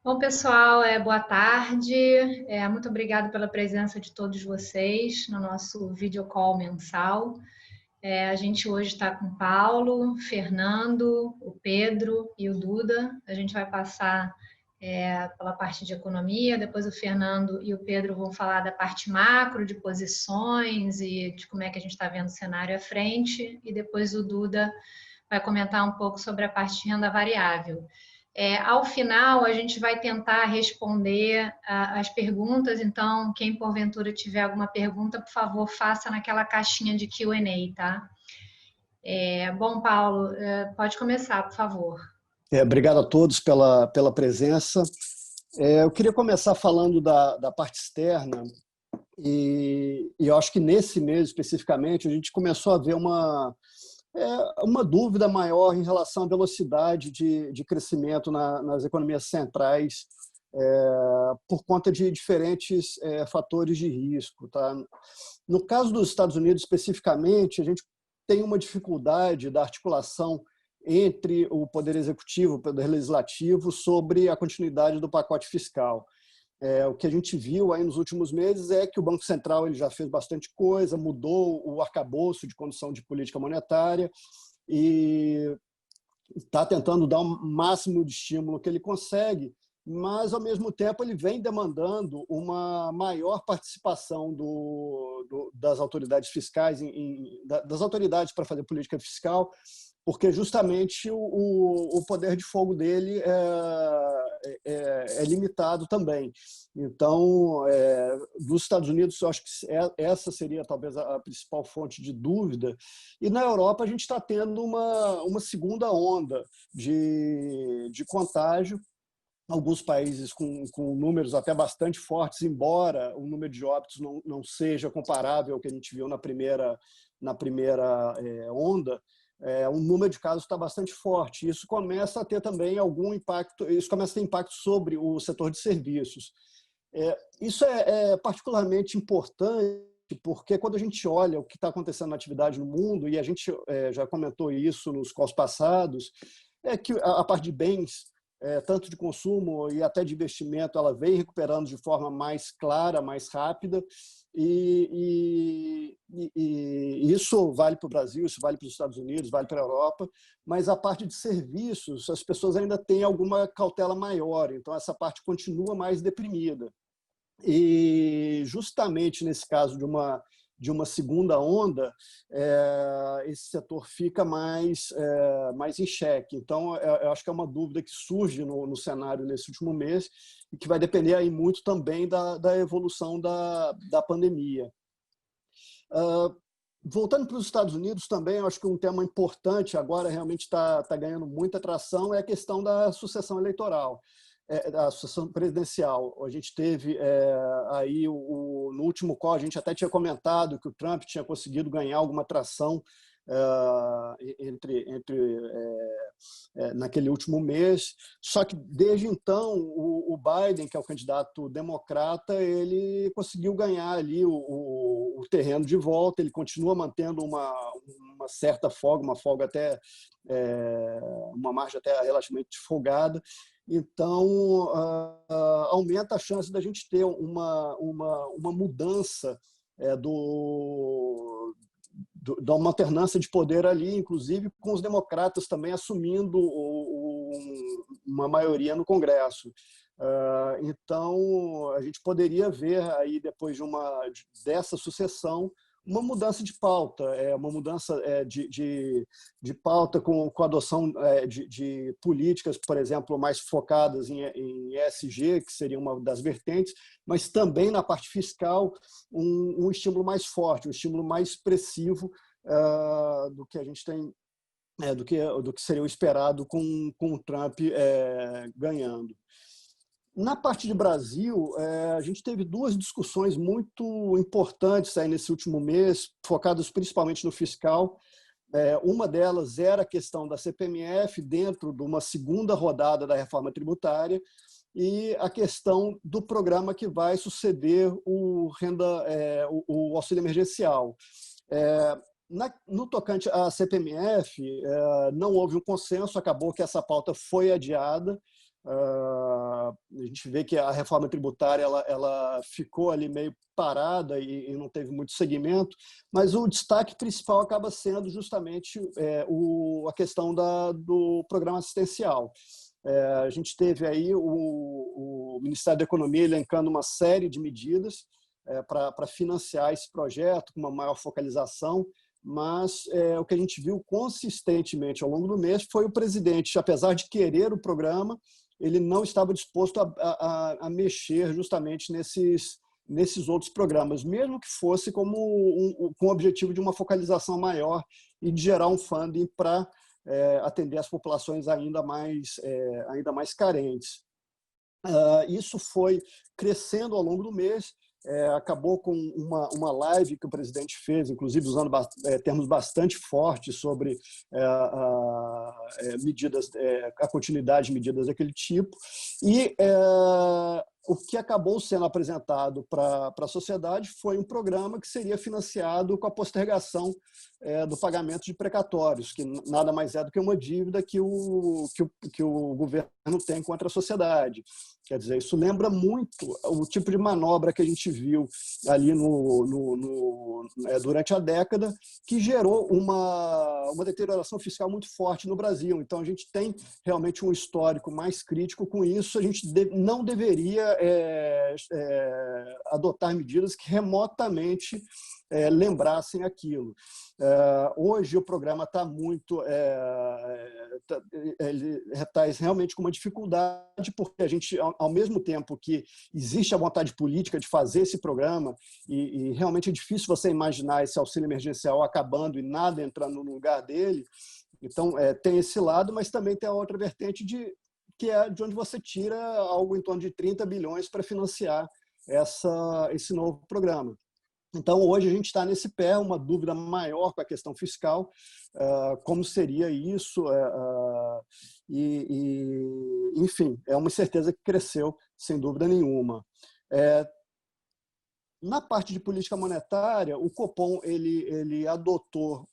Bom, pessoal, boa tarde. Muito obrigada pela presença de todos vocês no nosso video call mensal. A gente hoje está com o Paulo, Fernando, o Pedro e o Duda. A gente vai passar pela parte de economia, depois o Fernando e o Pedro vão falar da parte macro, de posições e de como é que a gente está vendo o cenário à frente, e depois o Duda vai comentar um pouco sobre a parte de renda variável. Ao final, a gente vai tentar responder as perguntas, então, quem porventura tiver alguma pergunta, por favor, faça naquela caixinha de Q&A, tá? Bom, Paulo, pode começar, por favor. Obrigado a todos pela presença. Eu queria começar falando da parte externa e eu acho que nesse mês especificamente a gente começou a ver uma dúvida maior em relação à velocidade de crescimento nas economias centrais por conta de diferentes fatores de risco. Tá? No caso dos Estados Unidos especificamente, a gente tem uma dificuldade da articulação entre o Poder Executivo e o Poder Legislativo sobre a continuidade do pacote fiscal. O que a gente viu aí nos últimos meses é que o Banco Central ele já fez bastante coisa, mudou o arcabouço de condução de política monetária e está tentando dar o máximo de estímulo que ele consegue, mas, ao mesmo tempo, ele vem demandando uma maior participação das autoridades fiscais, das autoridades para fazer política fiscal, porque justamente o poder de fogo dele é limitado também. Então, dos Estados Unidos, eu acho que essa seria talvez a principal fonte de dúvida. E na Europa a gente está tendo uma segunda onda de contágio, alguns países com números até bastante fortes, embora o número de óbitos não seja comparável ao que a gente viu na primeira onda. O número de casos está bastante forte. Isso começa a ter também algum impacto, isso começa a ter impacto sobre o setor de serviços. Isso é particularmente importante porque quando a gente olha o que está acontecendo na atividade no mundo, e a gente já comentou isso nos calls passados, é que a parte de bens, tanto de consumo e até de investimento, ela vem recuperando de forma mais clara, mais rápida, e isso vale para o Brasil, isso vale para os Estados Unidos, vale para a Europa, mas a parte de serviços, as pessoas ainda têm alguma cautela maior, então essa parte continua mais deprimida. E justamente nesse caso de uma segunda onda, esse setor fica mais em xeque. Então, eu acho que é uma dúvida que surge no cenário nesse último mês e que vai depender aí muito também da evolução da pandemia. Voltando para os Estados Unidos também, eu acho que um tema importante agora realmente está ganhando muita atração é a questão da sucessão eleitoral. Da sucessão presidencial. A gente teve aí no último call, a gente até tinha comentado que o Trump tinha conseguido ganhar alguma tração naquele último mês, só que desde então o Biden, que é o candidato democrata, ele conseguiu ganhar ali o terreno de volta, ele continua mantendo uma certa folga, uma margem até relativamente folgada. Então, aumenta a chance da gente ter uma mudança de uma alternância de poder ali, inclusive com os democratas também assumindo uma maioria no Congresso. Então, a gente poderia ver aí, depois dessa sucessão, uma mudança de pauta, uma mudança de pauta com a adoção de políticas, por exemplo, mais focadas em ESG, que seria uma das vertentes, mas também na parte fiscal, um estímulo mais forte, um estímulo mais expressivo do que a gente tem, do que seria o esperado com o Trump ganhando. Na parte de Brasil, a gente teve duas discussões muito importantes aí nesse último mês, focadas principalmente no fiscal. Uma delas era a questão da CPMF dentro de uma segunda rodada da reforma tributária e a questão do programa que vai suceder o auxílio emergencial. No tocante à CPMF, não houve um consenso, acabou que essa pauta foi adiada. gente vê que a reforma tributária ela ficou ali meio parada e não teve muito segmento, mas o destaque principal acaba sendo justamente a questão do programa assistencial. A gente teve aí o Ministério da Economia elencando uma série de medidas para financiar esse projeto com uma maior focalização, mas o que a gente viu consistentemente ao longo do mês foi o presidente, apesar de querer o programa, ele não estava disposto a mexer justamente nesses outros programas, mesmo que fosse com o objetivo de uma focalização maior e de gerar um funding para atender as populações ainda mais carentes. Isso foi crescendo ao longo do mês, acabou com uma live que o presidente fez, inclusive usando termos bastante fortes sobre medidas, a continuidade de medidas daquele tipo, e o que acabou sendo apresentado para a sociedade foi um programa que seria financiado com a postergação do pagamento de precatórios, que nada mais é do que uma dívida que o governo tem contra a sociedade. Quer dizer, isso lembra muito o tipo de manobra que a gente viu ali durante a década, que gerou uma deterioração fiscal muito forte no Brasil. Então, a gente tem realmente um histórico mais crítico com isso. A gente não deveria adotar medidas que remotamente lembrassem aquilo. Hoje o programa está muito, ele está realmente com uma dificuldade, porque a gente, ao mesmo tempo que existe a vontade política de fazer esse programa, e realmente é difícil você imaginar esse auxílio emergencial acabando e nada entrando no lugar dele. Então, tem esse lado, mas também tem a outra vertente que é de onde você tira algo em torno de 30 bilhões para financiar esse novo programa. Então, hoje a gente está nesse pé, uma dúvida maior com a questão fiscal, como seria isso, enfim, é uma incerteza que cresceu, sem dúvida nenhuma. Na parte de política monetária, o Copom ele adotou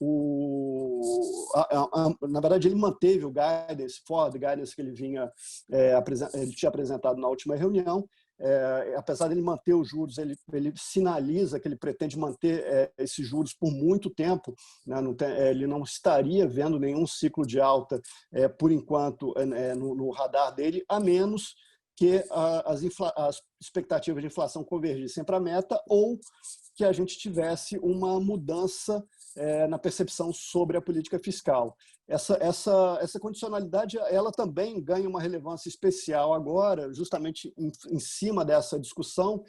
na verdade, ele manteve o guidance, forward guidance que ele tinha apresentado na última reunião. Apesar de ele manter os juros, ele sinaliza que ele pretende manter esses juros por muito tempo, né? Ele não estaria vendo nenhum ciclo de alta, por enquanto, no radar dele, a menos que as expectativas de inflação convergissem para a meta ou que a gente tivesse uma mudança na percepção sobre a política fiscal. Essa condicionalidade ela também ganha uma relevância especial agora, justamente em cima dessa discussão,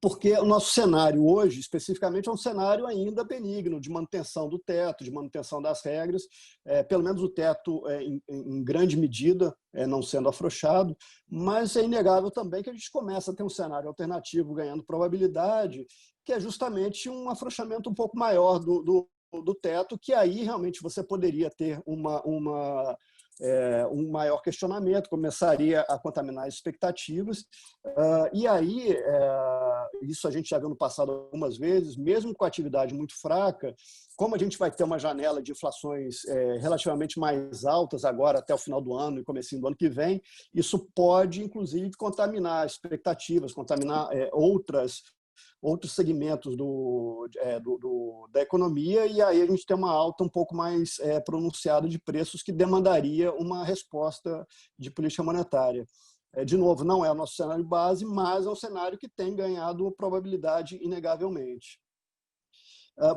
porque o nosso cenário hoje, especificamente, é um cenário ainda benigno, de manutenção do teto, de manutenção das regras, pelo menos o teto em grande medida não sendo afrouxado, mas é inegável também que a gente começa a ter um cenário alternativo ganhando probabilidade, que é justamente um afrouxamento um pouco maior do teto, que aí realmente você poderia ter um maior questionamento, começaria a contaminar as expectativas. E aí, isso a gente já viu no passado algumas vezes, mesmo com a atividade muito fraca, como a gente vai ter uma janela de inflações relativamente mais altas agora até o final do ano e comecinho do ano que vem, isso pode, inclusive, contaminar expectativas, contaminar outros segmentos da economia, e aí a gente tem uma alta um pouco mais pronunciada de preços que demandaria uma resposta de política monetária. De novo, não é o nosso cenário base, mas é um cenário que tem ganhado probabilidade inegavelmente.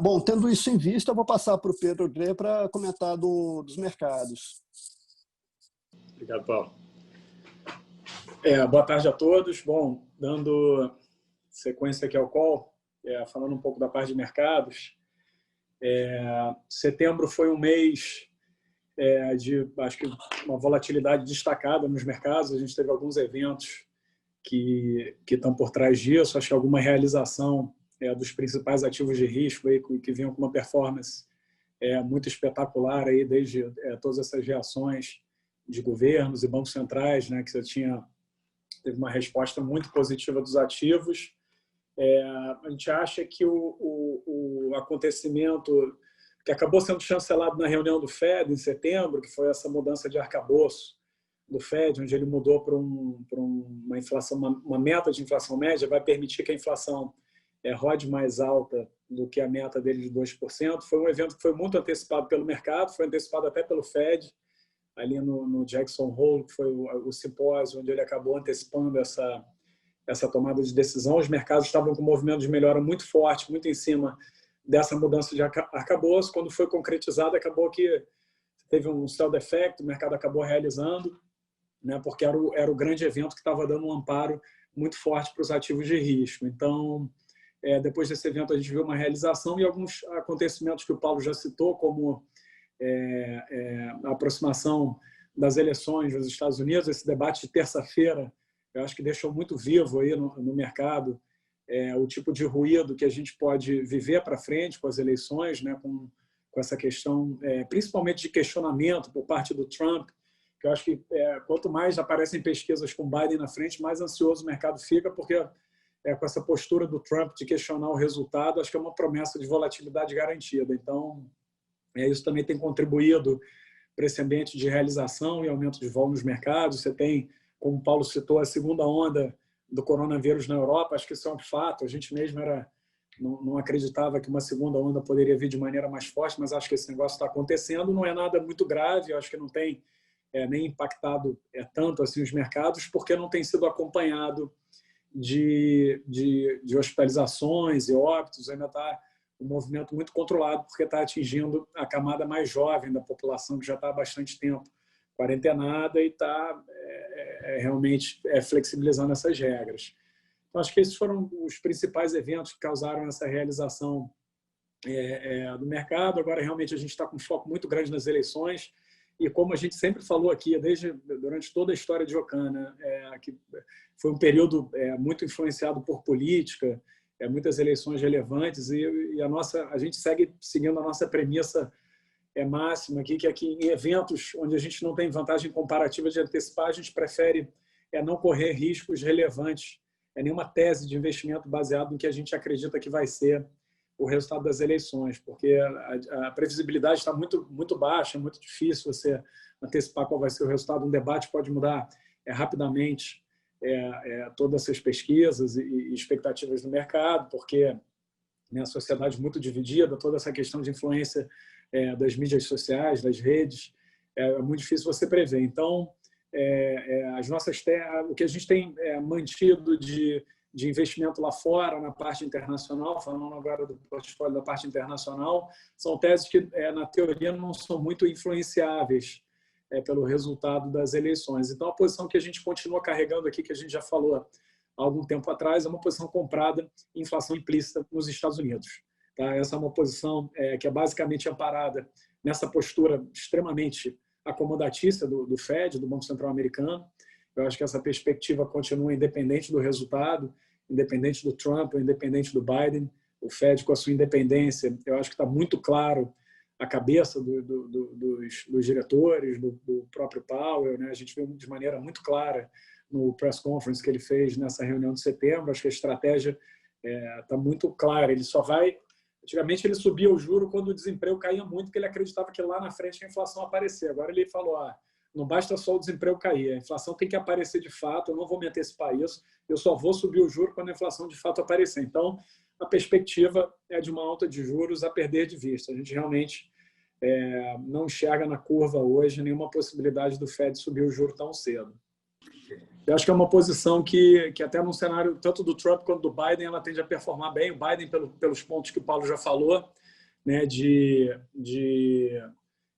Bom, tendo isso em vista, eu vou passar para o Pedro Drey para comentar dos mercados. Obrigado, Paulo. Boa tarde a todos. Bom, dando sequência aqui ao call, falando um pouco da parte de mercados. Setembro foi um mês de, acho que, uma volatilidade destacada nos mercados. A gente teve alguns eventos que estão por trás disso. Acho que alguma realização dos principais ativos de risco aí, que vinham com uma performance muito espetacular aí, desde todas essas reações de governos e bancos centrais, né, que você teve uma resposta muito positiva dos ativos. A gente acha que o acontecimento que acabou sendo chancelado na reunião do Fed em setembro, que foi essa mudança de arcabouço do Fed, onde ele mudou para um inflação, uma meta de inflação média vai permitir que a inflação rode mais alta do que a meta dele de 2%. Foi um evento que foi muito antecipado pelo mercado, foi antecipado até pelo Fed, ali no Jackson Hole, que foi o simpósio onde ele acabou antecipando essa tomada de decisão. Os mercados estavam com um movimento de melhora muito forte, muito em cima dessa mudança de arcabouço. Quando foi concretizado, acabou que teve um sell effect, o mercado acabou realizando, né, porque era o grande evento que estava dando um amparo muito forte para os ativos de risco. Então, depois desse evento, a gente viu uma realização e alguns acontecimentos que o Paulo já citou, como a aproximação das eleições nos Estados Unidos, esse debate de terça-feira, eu acho que deixou muito vivo aí no mercado o tipo de ruído que a gente pode viver para frente com as eleições, né, com essa questão, principalmente de questionamento por parte do Trump, que eu acho que quanto mais aparecem pesquisas com Biden na frente, mais ansioso o mercado fica, porque com essa postura do Trump de questionar o resultado, acho que é uma promessa de volatilidade garantida. Então, isso também tem contribuído para esse ambiente de realização e aumento de vol nos mercados. Você tem, como o Paulo citou, a segunda onda do coronavírus na Europa. Acho que isso é um fato. A gente mesmo não acreditava que uma segunda onda poderia vir de maneira mais forte, mas acho que esse negócio está acontecendo. Não é nada muito grave, eu acho que não tem nem impactado tanto assim os mercados, porque não tem sido acompanhado de hospitalizações e óbitos. Ainda está um movimento muito controlado, porque está atingindo a camada mais jovem da população, que já está há bastante tempo quarentenada e está realmente flexibilizando essas regras. Então, acho que esses foram os principais eventos que causaram essa realização do mercado. Agora, realmente, a gente está com um foco muito grande nas eleições e, como a gente sempre falou aqui, durante toda a história de Ocana, que foi um período muito influenciado por política, muitas eleições relevantes e a gente segue seguindo a nossa premissa máxima aqui, que aqui em eventos onde a gente não tem vantagem comparativa de antecipar, a gente prefere não correr riscos relevantes, nenhuma tese de investimento baseado no que a gente acredita que vai ser o resultado das eleições, porque a previsibilidade está muito, muito baixa, é muito difícil você antecipar qual vai ser o resultado. Um debate pode mudar rapidamente todas essas pesquisas e expectativas do mercado, porque a sociedade é muito dividida, toda essa questão de influência das mídias sociais, das redes, é muito difícil você prever. Então, o que a gente tem mantido de investimento lá fora, na parte internacional, falando agora do portfólio da parte internacional, são teses que, na teoria, não são muito influenciáveis pelo resultado das eleições. Então, a posição que a gente continua carregando aqui, que a gente já falou há algum tempo atrás, é uma posição comprada em inflação implícita nos Estados Unidos. Tá? Essa é uma posição que é basicamente amparada nessa postura extremamente acomodatícia do Fed, do Banco Central Americano. Eu acho que essa perspectiva continua independente do resultado, independente do Trump, independente do Biden. O Fed, com a sua independência, eu acho que está muito claro a cabeça dos diretores, do próprio Powell, né? A gente viu de maneira muito clara no press conference que ele fez nessa reunião de setembro. Acho que a estratégia está muito clara. Ele só vai... Antigamente ele subia o juro quando o desemprego caía muito, porque ele acreditava que lá na frente a inflação aparecia. Agora ele falou, não basta só o desemprego cair, a inflação tem que aparecer de fato, eu não vou me antecipar isso, eu só vou subir o juro quando a inflação de fato aparecer. Então, a perspectiva é de uma alta de juros a perder de vista. A gente realmente não enxerga na curva hoje nenhuma possibilidade do Fed subir o juro tão cedo. Eu acho que é uma posição que até no cenário tanto do Trump quanto do Biden, ela tende a performar bem. O Biden, pelos pontos que o Paulo já falou, né, de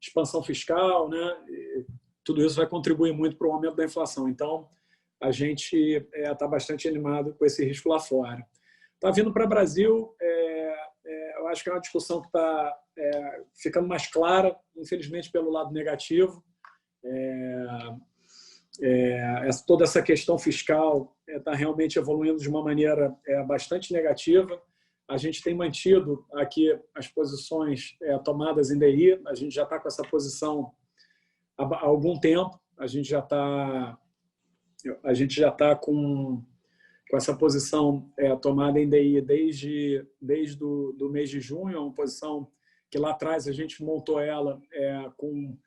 expansão fiscal, né, tudo isso vai contribuir muito para o aumento da inflação. Então, a gente está bastante animado com esse risco lá fora. Está vindo para o Brasil, eu acho que é uma discussão que está ficando mais clara, infelizmente, pelo lado negativo. Toda essa questão fiscal está realmente evoluindo de uma maneira bastante negativa. A gente tem mantido aqui as posições tomadas em DI, a gente já está com essa posição há algum tempo, a gente já está com essa posição tomada em DI desde o mês de junho, é uma posição que lá atrás a gente montou ela com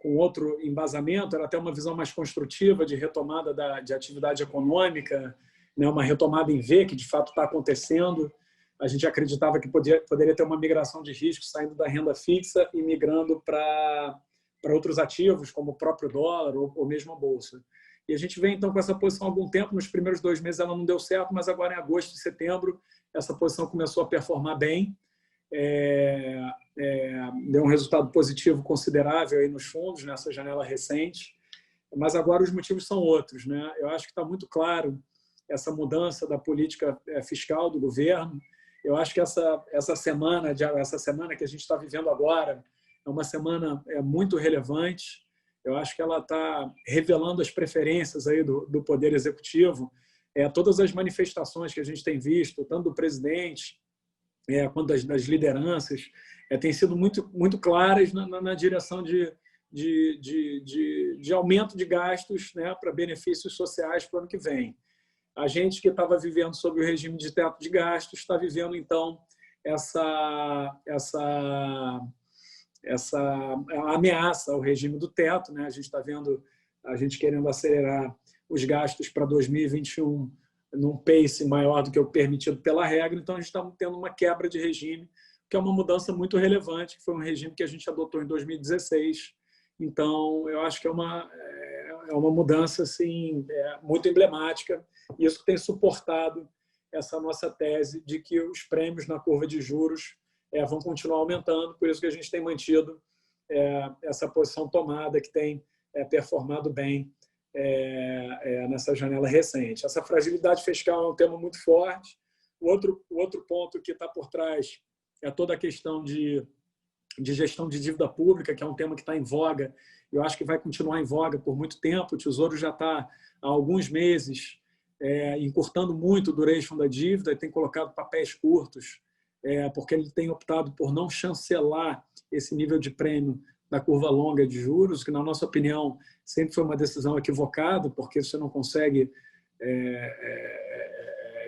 com outro embasamento, era até uma visão mais construtiva de retomada de atividade econômica, né, uma retomada em V, que de fato está acontecendo. A gente acreditava que poderia ter uma migração de risco saindo da renda fixa e migrando para outros ativos, como o próprio dólar ou mesmo a Bolsa. E a gente vem, então, com essa posição há algum tempo. Nos primeiros 2 meses ela não deu certo, mas agora em agosto e setembro essa posição começou a performar bem. Deu um resultado positivo considerável aí nos fundos, nessa janela recente. Mas agora os motivos são outros, né? Eu acho que está muito claro essa mudança da política fiscal do governo. Eu acho que essa semana que a gente está vivendo agora é uma semana muito relevante. Eu acho que ela está revelando as preferências aí do Poder Executivo. Todas as manifestações que a gente tem visto, tanto do presidente quanto das lideranças, têm sido muito claras na direção de aumento de gastos, né, para benefícios sociais para o ano que vem. A gente que estava vivendo sob o regime de teto de gastos está vivendo, então, essa ameaça ao regime do teto, né? A gente está vendo a gente querendo acelerar os gastos para 2021 num pace maior do que o permitido pela regra. Então, a gente está tendo uma quebra de regime, que é uma mudança muito relevante, que foi um regime que a gente adotou em 2016. Então, eu acho que é uma mudança assim, muito emblemática, e isso tem suportado essa nossa tese de que os prêmios na curva de juros vão continuar aumentando. Por isso que a gente tem mantido essa posição tomada, que tem performado bem nessa janela recente. Essa fragilidade fiscal é um tema muito forte. O outro ponto que está por trás é toda a questão de gestão de dívida pública, que é um tema que está em voga. Eu acho que vai continuar em voga por muito tempo. O Tesouro já está há alguns meses encurtando muito o duration da dívida e tem colocado papéis curtos, porque ele tem optado por não chancelar esse nível de prêmio da curva longa de juros, que, na nossa opinião, sempre foi uma decisão equivocada, porque você não consegue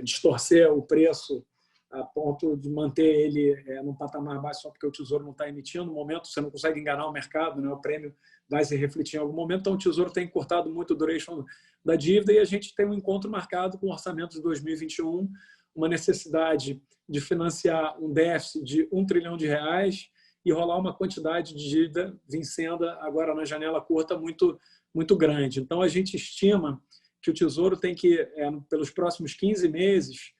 distorcer o preço a ponto de manter ele num patamar baixo só porque o Tesouro não está emitindo. No momento, você não consegue enganar o mercado, né? O prêmio vai se refletir em algum momento. Então, o Tesouro tem encurtado muito o duration da dívida, e a gente tem um encontro marcado com o orçamento de 2021, uma necessidade de financiar um déficit de R$1 trilhão e rolar uma quantidade de dívida vencendo agora na janela curta muito grande. Então, a gente estima que o Tesouro tem que, pelos próximos 15 meses,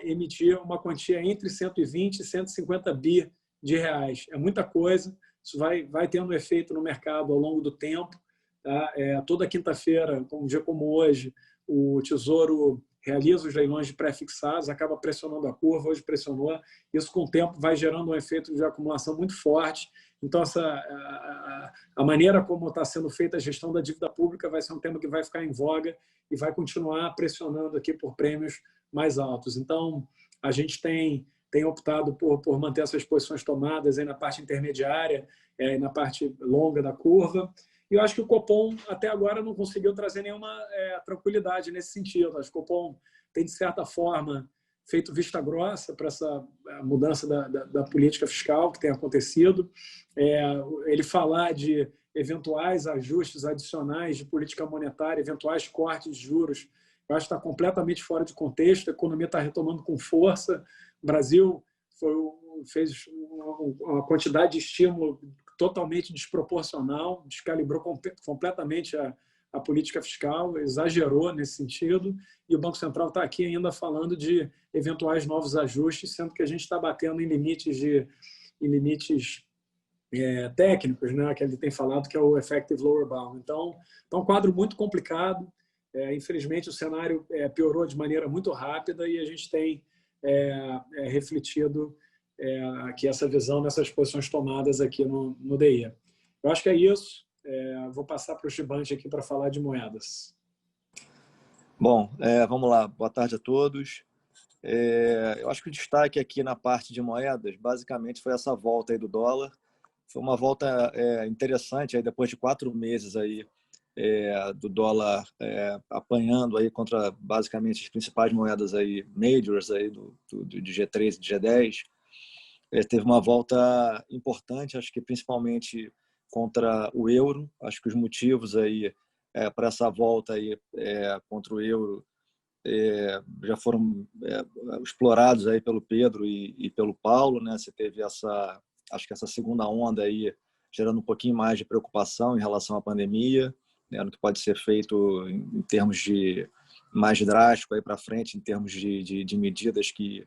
emitir uma quantia entre 120 e 150 bi de reais. É muita coisa. Isso vai tendo efeito no mercado ao longo do tempo. Tá? Toda quinta-feira, um dia como hoje, o Tesouro realiza os leilões de pré-fixados, acaba pressionando a curva. Hoje pressionou. Isso, com o tempo, vai gerando um efeito de acumulação muito forte. Então, a maneira como está sendo feita a gestão da dívida pública vai ser um tema que vai ficar em voga e vai continuar pressionando aqui por prêmios mais altos. Então, a gente tem optado por manter essas posições tomadas aí na parte intermediária e na parte longa da curva. E eu acho que o Copom, até agora, não conseguiu trazer nenhuma tranquilidade nesse sentido. Acho que o Copom tem, de certa forma, feito vista grossa para essa mudança da política fiscal que tem acontecido. Ele falar de eventuais ajustes adicionais de política monetária, eventuais cortes de juros, eu acho que está completamente fora de contexto. A economia está retomando com força. O Brasil fez uma quantidade de estímulo totalmente desproporcional, descalibrou completamente a política fiscal, exagerou nesse sentido, e o Banco Central está aqui ainda falando de eventuais novos ajustes, sendo que a gente está batendo em limites técnicos, né, que ele tem falado, que é o effective lower bound. Então, é um quadro muito complicado. Infelizmente, o cenário piorou de maneira muito rápida, e a gente tem refletido aqui essa visão nessas posições tomadas aqui no DI. Eu acho que é isso. Vou passar para o Chibante aqui para falar de moedas. Bom, vamos lá. Boa tarde a todos. Eu acho que o destaque aqui na parte de moedas, basicamente, foi essa volta aí do dólar. Foi uma volta interessante, aí depois de 4 meses aí, do dólar apanhando aí contra basicamente as principais moedas aí, majors aí de G3 e de G10. Teve uma volta importante, acho que principalmente contra o euro. Acho que os motivos aí para essa volta aí contra o euro já foram explorados aí pelo Pedro e pelo Paulo, né? Você teve acho que essa segunda onda aí gerando um pouquinho mais de preocupação em relação à pandemia, né? No que pode ser feito em termos de mais drástico aí para frente, em termos de medidas que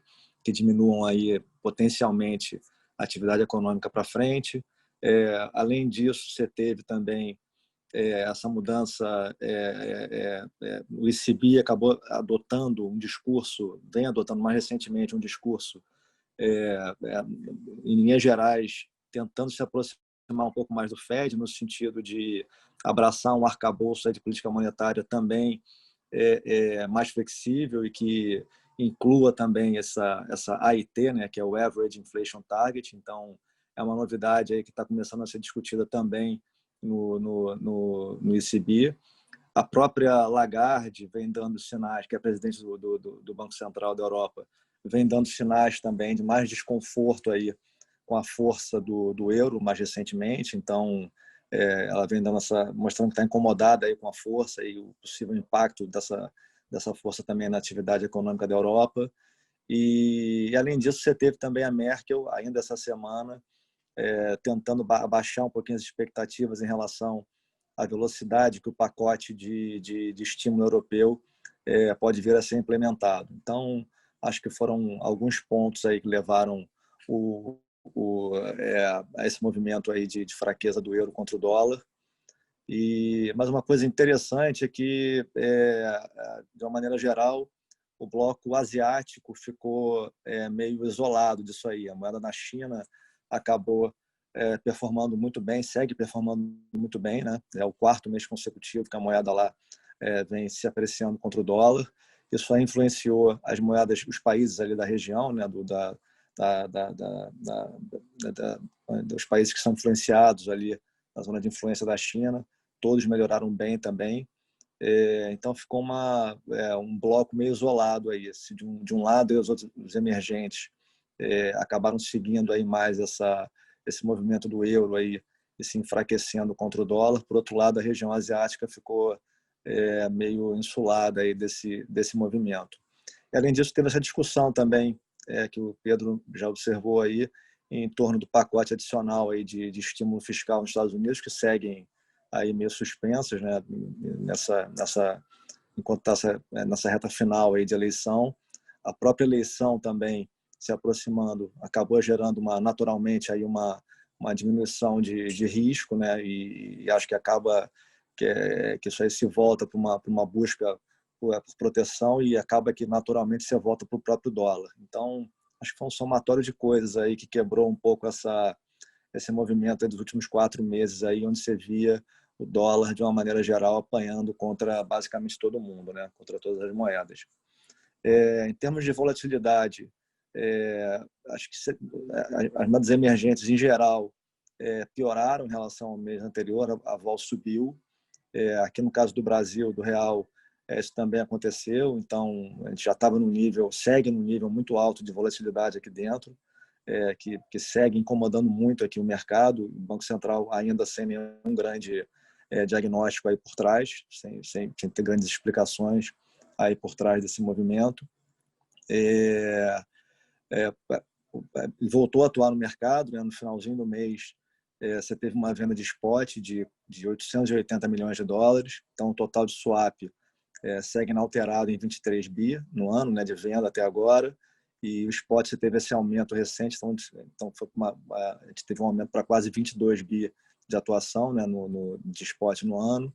diminuam aí potencialmente a atividade econômica para frente. Além disso, você teve também essa mudança, o ECB acabou adotando um discurso, vem adotando mais recentemente um discurso, em linhas gerais, tentando se aproximar um pouco mais do Fed, no sentido de abraçar um arcabouço de política monetária também mais flexível e que inclua também essa AIT, né, que é o Average Inflation Target. Então, é uma novidade aí que está começando a ser discutida também no ECB. A própria Lagarde vem dando sinais, que é a presidente do Banco Central da Europa, vem dando sinais também de mais desconforto aí com a força do euro mais recentemente. Então, ela vem dando mostrando que está incomodada aí com a força e o possível impacto dessa força também na atividade econômica da Europa. E além disso, você teve também a Merkel, ainda essa semana, tentando baixar um pouquinho as expectativas em relação à velocidade que o pacote de estímulo europeu pode vir a ser implementado. Então, acho que foram alguns pontos aí que levaram a esse movimento aí de fraqueza do euro contra o dólar. Mas uma coisa interessante é que, de uma maneira geral, o bloco asiático ficou meio isolado disso aí. A moeda na China acabou performando muito bem, segue performando muito bem, né? É o quarto mês consecutivo que a moeda lá vem se apreciando contra o dólar. Isso aí influenciou as moedas, os países ali da região, né? Dos países que são influenciados ali na zona de influência da China, todos melhoraram bem também. Então ficou um bloco meio isolado aí. De um lado, os emergentes acabaram seguindo aí mais esse movimento do euro aí e se enfraquecendo contra o dólar. Por outro lado, a região asiática ficou meio insulada aí desse movimento. E, além disso, teve essa discussão também que o Pedro já observou aí em torno do pacote adicional aí de estímulo fiscal nos Estados Unidos, que seguem aí meio suspensas, né, enquanto está nessa reta final aí de eleição. A própria eleição também se aproximando acabou gerando naturalmente aí uma diminuição de risco, né, e acho que acaba que isso aí se volta para uma busca por proteção e acaba que naturalmente se volta para o próprio dólar. Então, acho que foi um somatório de coisas aí que quebrou um pouco esse movimento aí dos últimos 4 meses aí, onde você via o dólar de uma maneira geral apanhando contra basicamente todo mundo, né, contra todas as moedas. Em termos de volatilidade, acho que as moedas emergentes em geral pioraram em relação ao mês anterior. A vol subiu. Aqui no caso do Brasil, do real, isso também aconteceu. Então, a gente já estava segue num nível muito alto de volatilidade aqui dentro, que segue incomodando muito aqui o mercado. O Banco Central ainda sem nenhum grande diagnóstico aí por trás, sem ter grandes explicações aí por trás desse movimento. Voltou a atuar no mercado, né? No finalzinho do mês, você teve uma venda de spot de 880 milhões de dólares. Então, o total de swap segue inalterado em 23 bi no ano, né, de venda até agora. E o spot você teve esse aumento recente, então a gente teve um aumento para quase 22 bi de atuação, né, de spot no ano.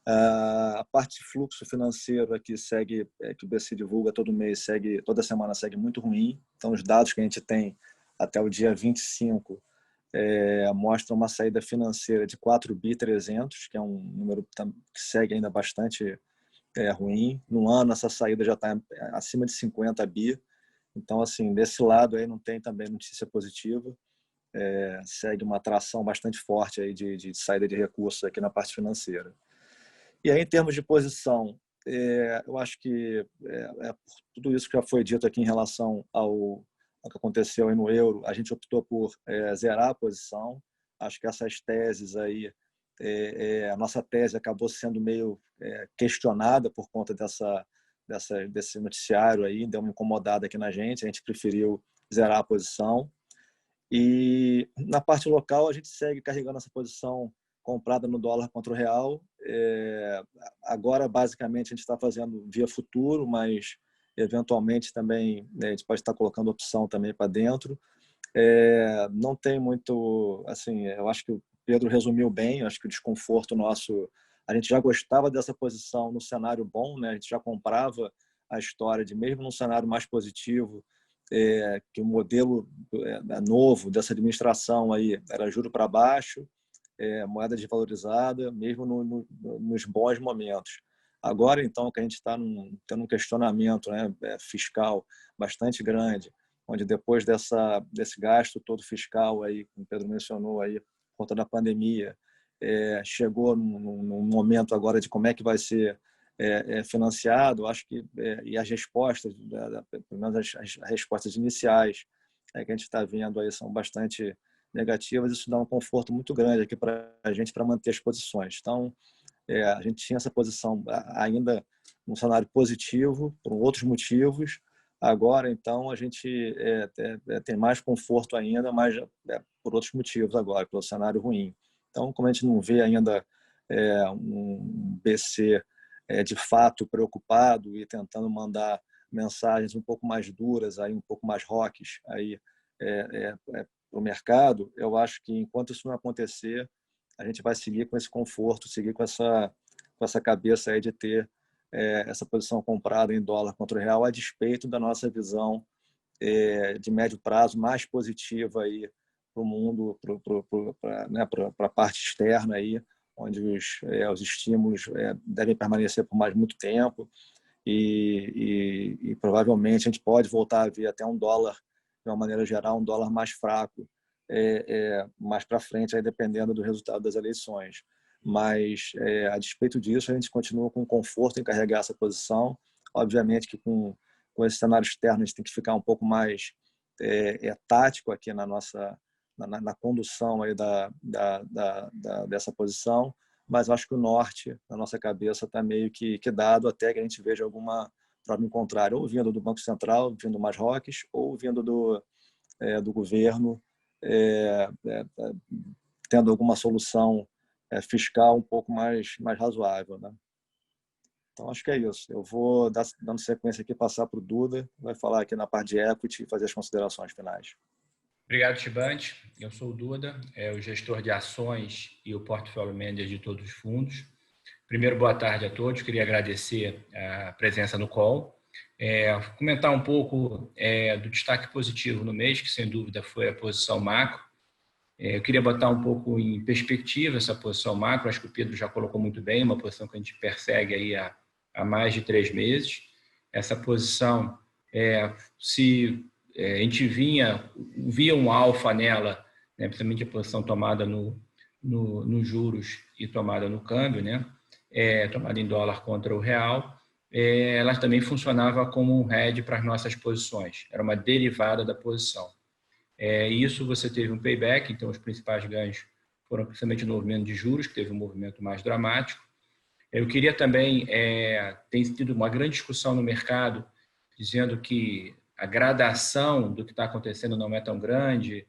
A parte de fluxo financeiro aqui segue, que o BC divulga todo mês, toda semana segue muito ruim. Então, os dados que a gente tem até o dia 25 mostram uma saída financeira de 4.300 bi, que é um número que segue ainda bastante ruim. No ano, essa saída já está acima de 50 bi. Então, assim, desse lado aí não tem também notícia positiva. Segue uma atração bastante forte aí de saída de recursos aqui na parte financeira. E aí, em termos de posição, eu acho que por tudo isso que já foi dito aqui em relação ao que aconteceu aí no euro, a gente optou por zerar a posição. acho que essas teses aí, a nossa tese acabou sendo meio questionada por conta desse noticiário aí, deu uma incomodada aqui na gente, a gente preferiu zerar a posição. E na parte local a gente segue carregando essa posição comprada no dólar contra o real. Agora, basicamente, a gente está fazendo via futuro, mas eventualmente também a gente pode estar colocando opção também para dentro. Não tem muito, assim, eu acho que o Pedro resumiu bem, eu acho que o desconforto nosso, a gente já gostava dessa posição no cenário bom, né? A gente já comprava a história de, mesmo num cenário mais positivo, que o modelo novo dessa administração aí era juro para baixo, moeda desvalorizada, mesmo nos bons momentos. Agora, então, que a gente está tendo um questionamento, né, fiscal bastante grande, onde depois desse gasto todo fiscal aí, como o Pedro mencionou aí, por conta da pandemia, chegou num momento agora de como é que vai ser financiado. Acho que e as respostas, pelo menos as respostas iniciais que a gente está vendo aí são bastante negativas. Isso dá um conforto muito grande aqui para a gente para manter as posições. Então, a gente tinha essa posição ainda num cenário positivo por outros motivos. Agora, então, a gente tem mais conforto ainda, mas por outros motivos agora, pelo cenário ruim. Então, como a gente não vê ainda um BC de fato preocupado e tentando mandar mensagens um pouco mais duras, aí, um pouco mais rocks aí para o mercado, eu acho que enquanto isso não acontecer, a gente vai seguir com esse conforto, seguir com essa cabeça aí de ter essa posição comprada em dólar contra o real, a despeito da nossa visão de médio prazo mais positiva aí para o mundo, para a parte externa aí, onde os estímulos devem permanecer por mais muito tempo e provavelmente a gente pode voltar a ver até um dólar, de uma maneira geral, um dólar mais fraco mais para frente, aí dependendo do resultado das eleições. Mas, a despeito disso, a gente continua com conforto em carregar essa posição. Obviamente que com esse cenário externo a gente tem que ficar um pouco mais tático aqui na condução aí dessa posição, mas acho que o norte da nossa cabeça está meio que dado até que a gente veja alguma prova em contrário, ou vindo do Banco Central, vindo mais rocks, ou vindo do governo, tendo alguma solução fiscal um pouco mais razoável, né? Então, acho que é isso. Eu vou, dando sequência aqui, passar para o Duda, vai falar aqui na parte de equity e fazer as considerações finais. Obrigado, Tibante. Eu sou o Duda, o gestor de ações e o portfólio manager de todos os fundos. Primeiro, boa tarde a todos. Queria agradecer a presença no call. Comentar um pouco do destaque positivo no mês, que sem dúvida foi a posição macro. Eu queria botar um pouco em perspectiva essa posição macro. Acho que o Pedro já colocou muito bem, uma posição que a gente persegue aí há mais de 3 meses. Essa posição, a gente via um alfa nela, né, principalmente a posição tomada nos juros e tomada no câmbio, né, tomada em dólar contra o real. Ela também funcionava como um hedge para as nossas posições, era uma derivada da posição. Isso você teve um payback, então os principais ganhos foram principalmente no movimento de juros, que teve um movimento mais dramático. Eu queria também, tem tido uma grande discussão no mercado, dizendo que a gradação do que está acontecendo não é tão grande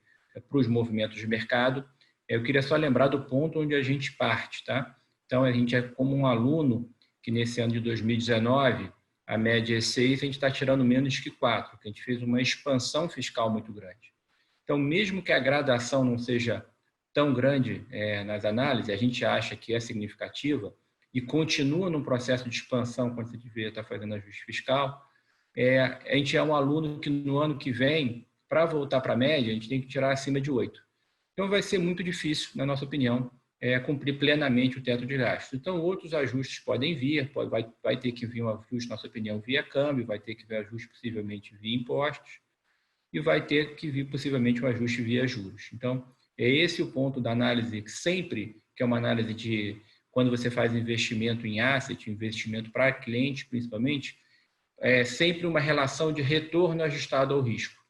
para os movimentos de mercado. Eu queria só lembrar do ponto onde a gente parte, tá? Então, a gente é como um aluno que nesse ano de 2019, a média é 6, a gente está tirando menos que 4, porque a gente fez uma expansão fiscal muito grande. Então, mesmo que a gradação não seja tão grande nas análises, a gente acha que é significativa e continua num processo de expansão quando você deveria estar fazendo ajuste fiscal. A gente é um aluno que no ano que vem, para voltar para a média, a gente tem que tirar acima de 8. Então, vai ser muito difícil, na nossa opinião, cumprir plenamente o teto de gastos. Então, outros ajustes podem vir, vai ter que vir um ajuste, na nossa opinião, via câmbio, vai ter que vir ajuste possivelmente via impostos, e vai ter que vir possivelmente um ajuste via juros. Então, é esse o ponto da análise, que sempre que é uma análise de quando você faz investimento em asset, investimento para cliente principalmente, é sempre uma relação de retorno ajustado ao risco.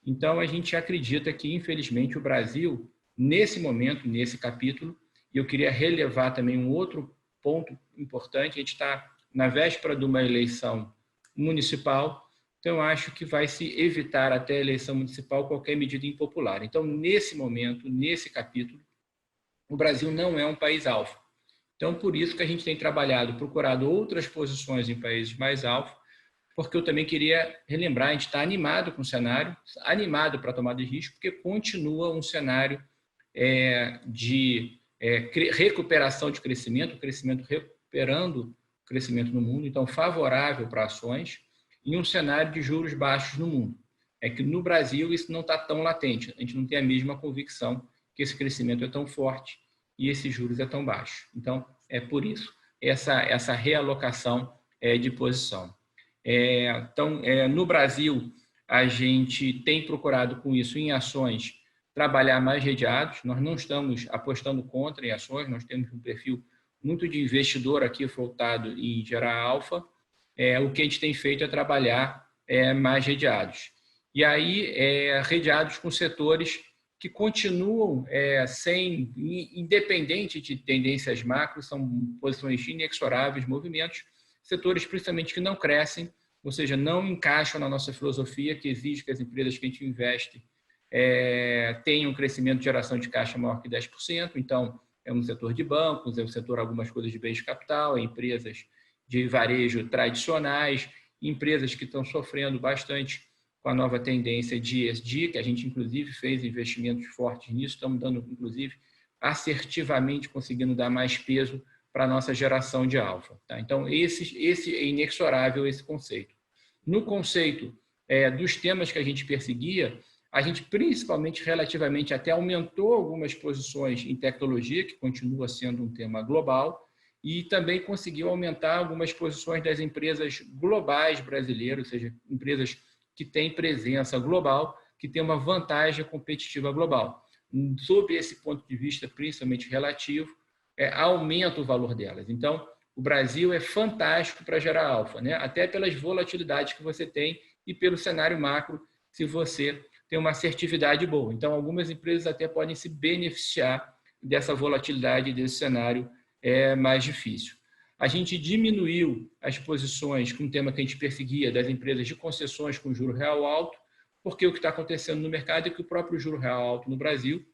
Então, a gente acredita que, infelizmente, o Brasil nesse momento, nesse capítulo. E eu queria relevar também um outro ponto importante. A gente está na véspera de uma eleição municipal, então eu acho que vai se evitar até a eleição municipal qualquer medida impopular. Então, nesse momento, nesse capítulo, o Brasil não é um país alvo. Então, por isso que a gente tem trabalhado, procurado outras posições em países mais alvo, porque eu também queria relembrar, a gente está animado com o cenário, animado para tomar de risco, porque continua um cenário de recuperação de crescimento, o crescimento recuperando o crescimento no mundo, então favorável para ações, e um cenário de juros baixos no mundo. É que no Brasil isso não está tão latente, a gente não tem a mesma convicção que esse crescimento é tão forte e esses juros é tão baixo. Então, é por isso essa realocação de posição. Então, no Brasil, a gente tem procurado com isso em ações trabalhar mais redeados. Nós não estamos apostando contra em ações, nós temos um perfil muito de investidor aqui voltado em gerar alfa. O que a gente tem feito é trabalhar mais redeados. E aí, redeados com setores que continuam independente de tendências macro, são posições inexoráveis, movimentos, setores principalmente que não crescem, ou seja, não encaixam na nossa filosofia que exige que as empresas que a gente investe tenham um crescimento de geração de caixa maior que 10%. Então, é um setor de bancos, é um setor algumas coisas de bens de capital, empresas de varejo tradicionais, empresas que estão sofrendo bastante com a nova tendência de ESG, que a gente, inclusive, fez investimentos fortes nisso, estamos dando, inclusive, assertivamente conseguindo dar mais peso para a nossa geração de alfa. Tá? Então, esse é inexorável, esse conceito. No conceito dos temas que a gente perseguia, a gente, principalmente, relativamente, até aumentou algumas posições em tecnologia, que continua sendo um tema global, e também conseguiu aumentar algumas posições das empresas globais brasileiras, ou seja, empresas que têm presença global, que têm uma vantagem competitiva global. Sob esse ponto de vista, principalmente relativo, aumenta o valor delas. Então, o Brasil é fantástico para gerar alfa, né? Até pelas volatilidades que você tem e pelo cenário macro, se você tem uma assertividade boa. Então, algumas empresas até podem se beneficiar dessa volatilidade, desse cenário mais difícil. A gente diminuiu as posições com um tema que a gente perseguia das empresas de concessões com juro real alto, porque o que está acontecendo no mercado é que o próprio juro real alto no Brasil,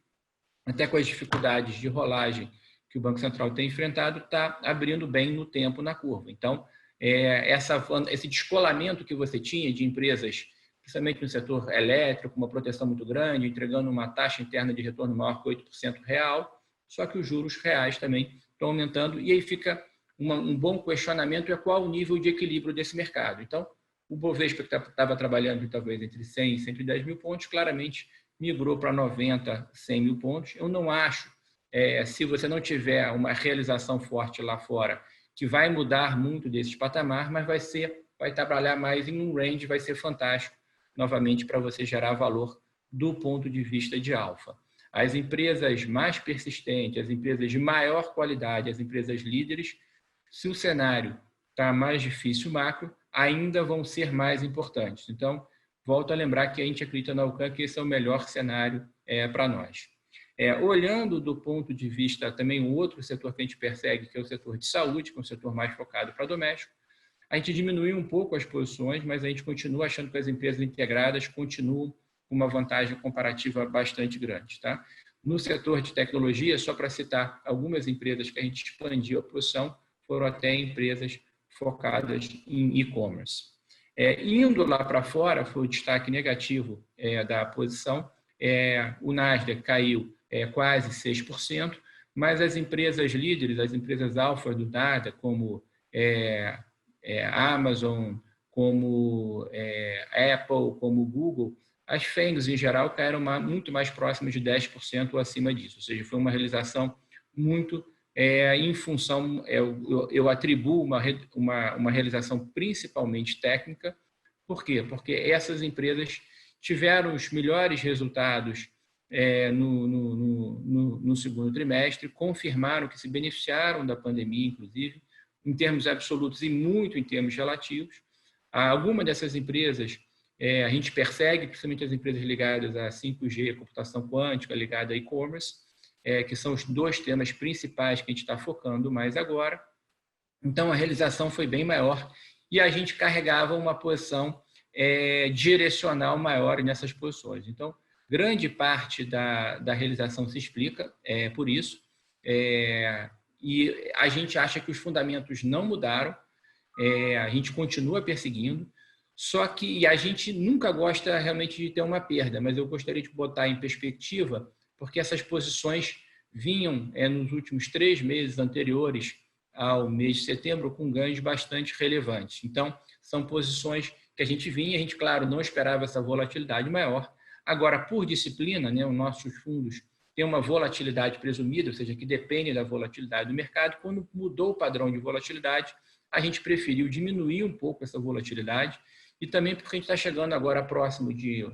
até com as dificuldades de rolagem que o Banco Central tem enfrentado, está abrindo bem no tempo na curva. Então, esse descolamento que você tinha de empresas, principalmente no setor elétrico, uma proteção muito grande, entregando uma taxa interna de retorno maior que 8% real, só que os juros reais também estão aumentando, e aí fica um bom questionamento qual o nível de equilíbrio desse mercado. Então, o Bovespa, que estava trabalhando talvez entre 100 e 110 mil pontos, claramente migrou para 90, 100 mil pontos. Eu não acho, se você não tiver uma realização forte lá fora, que vai mudar muito desses patamar, mas vai trabalhar mais em um range, vai ser fantástico, novamente, para você gerar valor do ponto de vista de alfa. As empresas mais persistentes, as empresas de maior qualidade, as empresas líderes, se o cenário está mais difícil macro, ainda vão ser mais importantes. Então, volto a lembrar que a gente acredita na Alcan que esse é o melhor cenário para nós. Olhando do ponto de vista também um outro setor que a gente persegue, que é o setor de saúde, que é um setor mais focado para doméstico, a gente diminuiu um pouco as posições, mas a gente continua achando que as empresas integradas continuam com uma vantagem comparativa bastante grande. Tá? No setor de tecnologia, só para citar algumas empresas que a gente expandiu a posição, foram até empresas focadas em e-commerce. Indo lá para fora, foi o destaque negativo da posição, o Nasdaq caiu quase 6%, mas as empresas líderes, as empresas alfa do Nasdaq, como Amazon, como Apple, como Google, as FANGs, em geral, caíram muito mais próximas de 10% ou acima disso. Ou seja, foi uma realização muito em função, eu atribuo uma realização principalmente técnica. Por quê? Porque essas empresas tiveram os melhores resultados no segundo trimestre, confirmaram que se beneficiaram da pandemia, inclusive, em termos absolutos e muito em termos relativos. Algumas dessas empresas a gente persegue, principalmente as empresas ligadas a 5G, computação quântica, ligada a e-commerce, que são os 2 temas principais que a gente está focando mais agora. Então, a realização foi bem maior e a gente carregava uma posição direcional maior nessas posições. Então, grande parte da realização se explica por isso. E a gente acha que os fundamentos não mudaram, a gente continua perseguindo, só que a gente nunca gosta realmente de ter uma perda, mas eu gostaria de botar em perspectiva, porque essas posições vinham nos últimos 3 meses anteriores ao mês de setembro com ganhos bastante relevantes. Então, são posições que a gente vinha, a gente, claro, não esperava essa volatilidade maior. Agora, por disciplina, os nossos fundos têm uma volatilidade presumida, ou seja, que depende da volatilidade do mercado. Quando mudou o padrão de volatilidade, a gente preferiu diminuir um pouco essa volatilidade e também porque a gente está chegando agora próximo de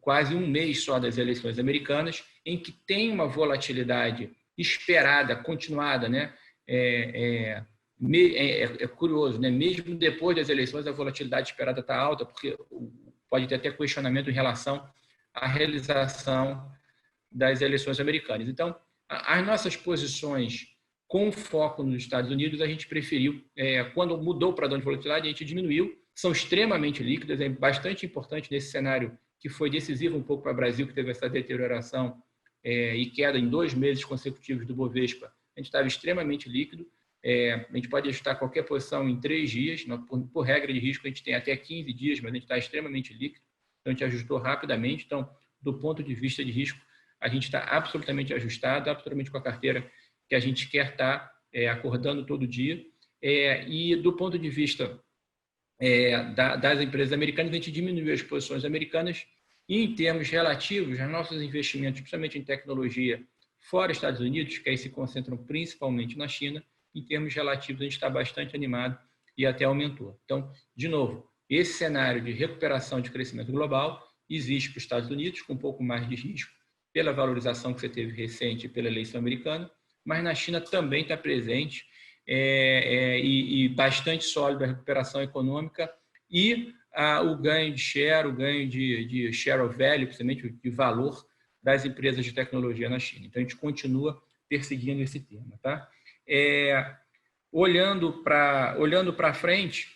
quase um mês só das eleições americanas, em que tem uma volatilidade esperada, continuada, né? É curioso, né? Mesmo depois das eleições, a volatilidade esperada está alta, porque pode ter até questionamento em relação à realização das eleições americanas. Então, as nossas posições com foco nos Estados Unidos, a gente preferiu, quando mudou o padrão de volatilidade, a gente diminuiu, são extremamente líquidas, é bastante importante nesse cenário que foi decisivo um pouco para o Brasil, que teve essa deterioração e queda em 2 meses consecutivos do Bovespa, a gente estava extremamente líquido. A gente pode ajustar qualquer posição em 3 dias, por regra de risco a gente tem até 15 dias, mas a gente está extremamente líquido, então a gente ajustou rapidamente. Então, do ponto de vista de risco, a gente está absolutamente ajustado, absolutamente com a carteira que a gente quer estar acordando todo dia. E do ponto de vista das empresas americanas, a gente diminuiu as posições americanas e em termos relativos, os nossos investimentos, principalmente em tecnologia, fora dos Estados Unidos, que aí se concentram principalmente na China, em termos relativos, a gente está bastante animado e até aumentou. Então, de novo, esse cenário de recuperação de crescimento global existe para os Estados Unidos, com um pouco mais de risco pela valorização que você teve recente e pela eleição americana, mas na China também está presente e bastante sólido a recuperação econômica e o ganho de share, o ganho de share of value, principalmente de valor das empresas de tecnologia na China. Então, a gente continua perseguindo esse tema. Tá? Olhando para frente,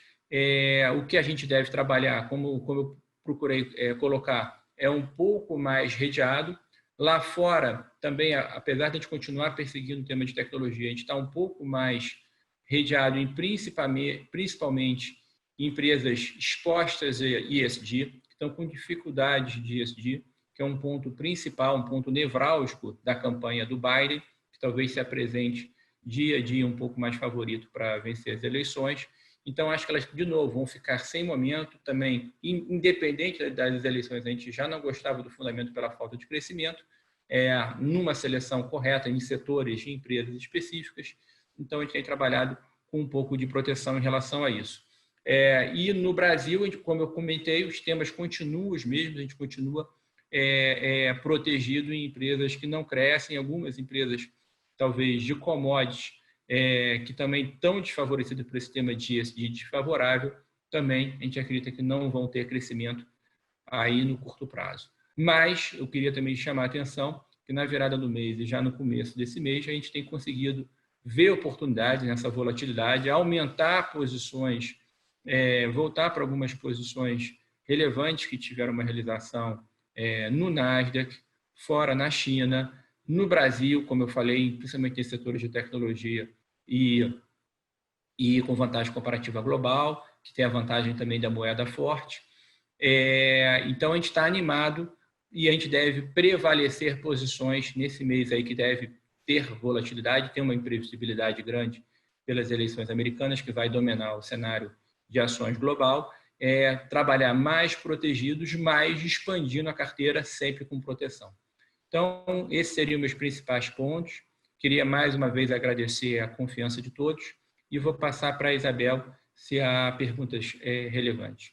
o que a gente deve trabalhar, como eu procurei colocar, é um pouco mais redeado. Lá fora, também, apesar de a gente continuar perseguindo o tema de tecnologia, a gente está um pouco mais redeado em principalmente em empresas expostas a ESG, que estão com dificuldades de ESG, que é um ponto principal, um ponto nevrálgico da campanha do Biden, que talvez se apresente dia a dia um pouco mais favorito para vencer as eleições. Então, acho que elas, de novo, vão ficar sem momento também, independente das eleições, a gente já não gostava do fundamento pela falta de crescimento, numa seleção correta em setores de empresas específicas. Então, a gente tem trabalhado com um pouco de proteção em relação a isso. E no Brasil, como eu comentei, os temas continuam os mesmos, a gente continua protegido em empresas que não crescem, algumas empresas, talvez, de commodities, que também estão desfavorecidas por esse tema de ESG desfavorável, também a gente acredita que não vão ter crescimento aí no curto prazo. Mas eu queria também chamar a atenção que na virada do mês e já no começo desse mês, a gente tem conseguido ver oportunidades nessa volatilidade, aumentar posições, voltar para algumas posições relevantes que tiveram uma realização no Nasdaq, fora na China, no Brasil, como eu falei, principalmente em setores de tecnologia e com vantagem comparativa global, que tem a vantagem também da moeda forte. Então, a gente está animado e a gente deve prevalecer posições nesse mês aí que deve ter volatilidade, tem uma imprevisibilidade grande pelas eleições americanas, que vai dominar o cenário de ações global, trabalhar mais protegidos, mas expandindo a carteira sempre com proteção. Então, esses seriam meus principais pontos. Queria mais uma vez agradecer a confiança de todos e vou passar para a Isabel se há perguntas relevantes.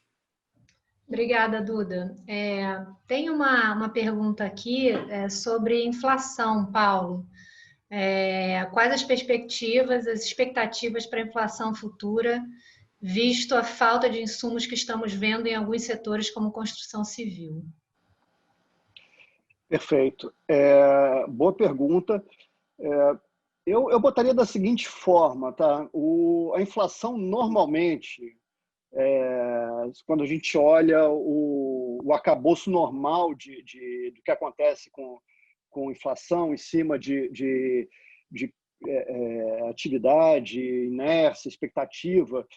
Obrigada, Duda. Tem uma pergunta aqui sobre inflação, Paulo. Quais as perspectivas, as expectativas para a inflação futura, visto a falta de insumos que estamos vendo em alguns setores como construção civil? Perfeito. Boa pergunta. Eu botaria da seguinte forma, tá? A inflação normalmente, quando a gente olha o arcabouço normal do que acontece com inflação em cima de atividade, inércia, expectativa,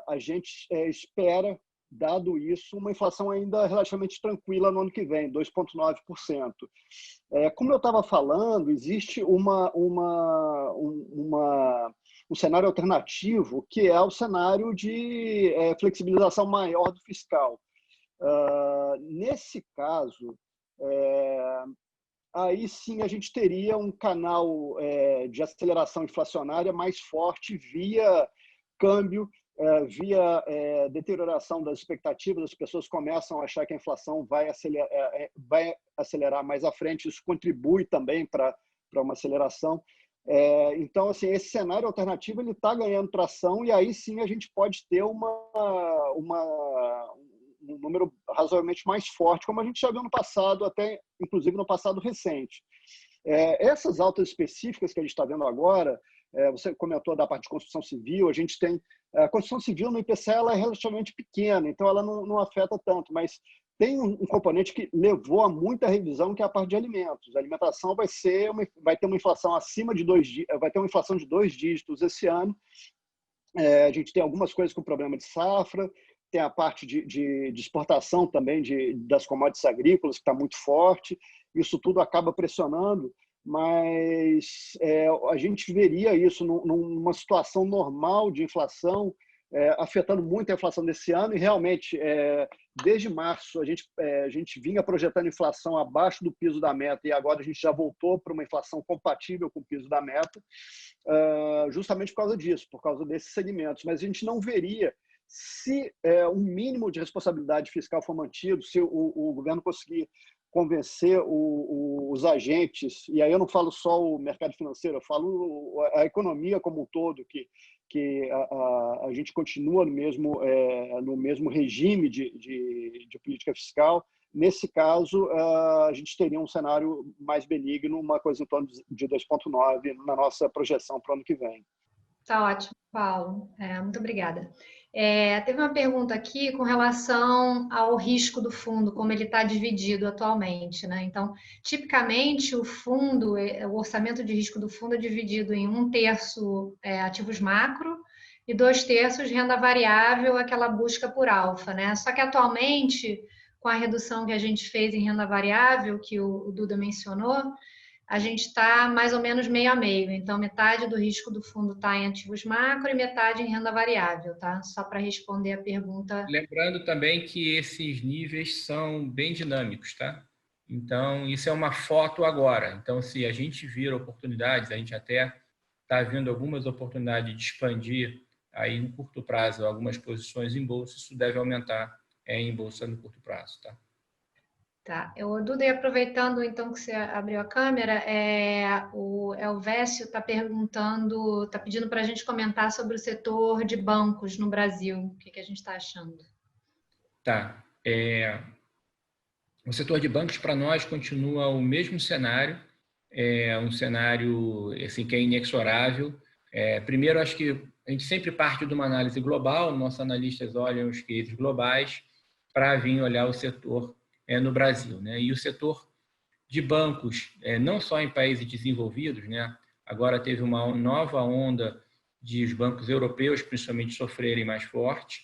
a gente espera, dado isso, uma inflação ainda relativamente tranquila no ano que vem, 2,9%. Como eu estava falando, existe um cenário alternativo, que é o cenário de flexibilização maior do fiscal. Nesse caso, aí sim a gente teria um canal de aceleração inflacionária mais forte via câmbio, via deterioração das expectativas. As pessoas começam a achar que a inflação vai acelerar mais à frente. Isso contribui também para uma aceleração. Então, assim, esse cenário alternativo ele está ganhando tração, e aí sim a gente pode ter um número razoavelmente mais forte, como a gente já viu no passado, até inclusive no passado recente. Essas altas específicas que a gente está vendo agora, você comentou da parte de construção civil, a gente tem a construção civil no IPCA, ela é relativamente pequena, então ela não afeta tanto, mas tem um componente que levou a muita revisão, que é a parte de alimentos. A alimentação vai ter uma inflação acima de vai ter uma inflação de 2 dígitos esse ano. A gente tem algumas coisas com problema de safra, tem a parte de exportação também das commodities agrícolas, que está muito forte. Isso tudo acaba pressionando, mas a gente veria isso numa situação normal de inflação, afetando muito a inflação desse ano. E realmente, desde março, a gente vinha projetando inflação abaixo do piso da meta, e agora a gente já voltou para uma inflação compatível com o piso da meta, justamente por causa disso, por causa desses segmentos. Mas a gente não veria, se um mínimo de responsabilidade fiscal for mantido, se o governo conseguir convencer os agentes, e aí eu não falo só o mercado financeiro, eu falo a economia como um todo, que a gente continua no mesmo regime de política fiscal. Nesse caso, a gente teria um cenário mais benigno, uma coisa em torno de 2,9 na nossa projeção para o ano que vem. Tá ótimo, Paulo. Muito obrigada. Teve uma pergunta aqui com relação ao risco do fundo, como ele está dividido atualmente, né? Então, tipicamente, o orçamento de risco do fundo é dividido em 1/3 ativos macro e 2/3 renda variável, aquela busca por alfa, né? Só que atualmente, com a redução que a gente fez em renda variável, que o Duda mencionou, a gente está mais ou menos meio a meio. Então, metade do risco do fundo está em ativos macro e metade em renda variável, tá? Só para responder a pergunta. Lembrando também que esses níveis são bem dinâmicos, tá? Então, isso é uma foto agora. Então, se a gente vir oportunidades, a gente até está vendo algumas oportunidades de expandir aí no curto prazo algumas posições em bolsa, isso deve aumentar em bolsa no curto prazo, tá? Tá, Duda, e aproveitando então que você abriu a câmera, o Elvésio está perguntando, está pedindo para a gente comentar sobre o setor de bancos no Brasil. O que a gente está achando? Tá. O setor de bancos para nós continua o mesmo cenário, um cenário assim, que é inexorável. Primeiro, acho que a gente sempre parte de uma análise global, nossos analistas olham os cases globais para vir olhar o setor no Brasil, né? E o setor de bancos, não só em países desenvolvidos, né? Agora teve uma nova onda de os bancos europeus, principalmente, sofrerem mais forte.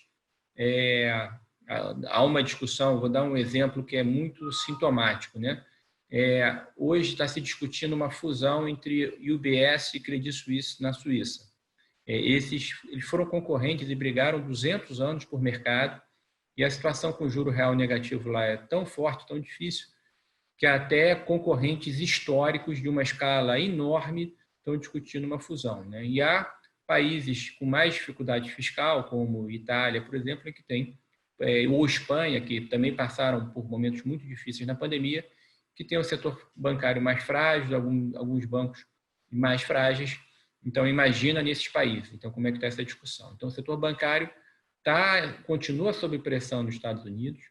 Há uma discussão, vou dar um exemplo que é muito sintomático, né? Hoje está se discutindo uma fusão entre UBS e Credit Suisse na Suíça. Eles foram concorrentes e brigaram 200 anos por mercado, e a situação com o juro real negativo lá é tão forte, tão difícil, que até concorrentes históricos de uma escala enorme estão discutindo uma fusão, né? E há países com mais dificuldade fiscal, como Itália, por exemplo, que tem, ou Espanha, que também passaram por momentos muito difíceis na pandemia, que tem o setor bancário mais frágil, alguns bancos mais frágeis. Então, imagina nesses países. Então, como é que está essa discussão? Então, o setor bancário continua sob pressão nos Estados Unidos.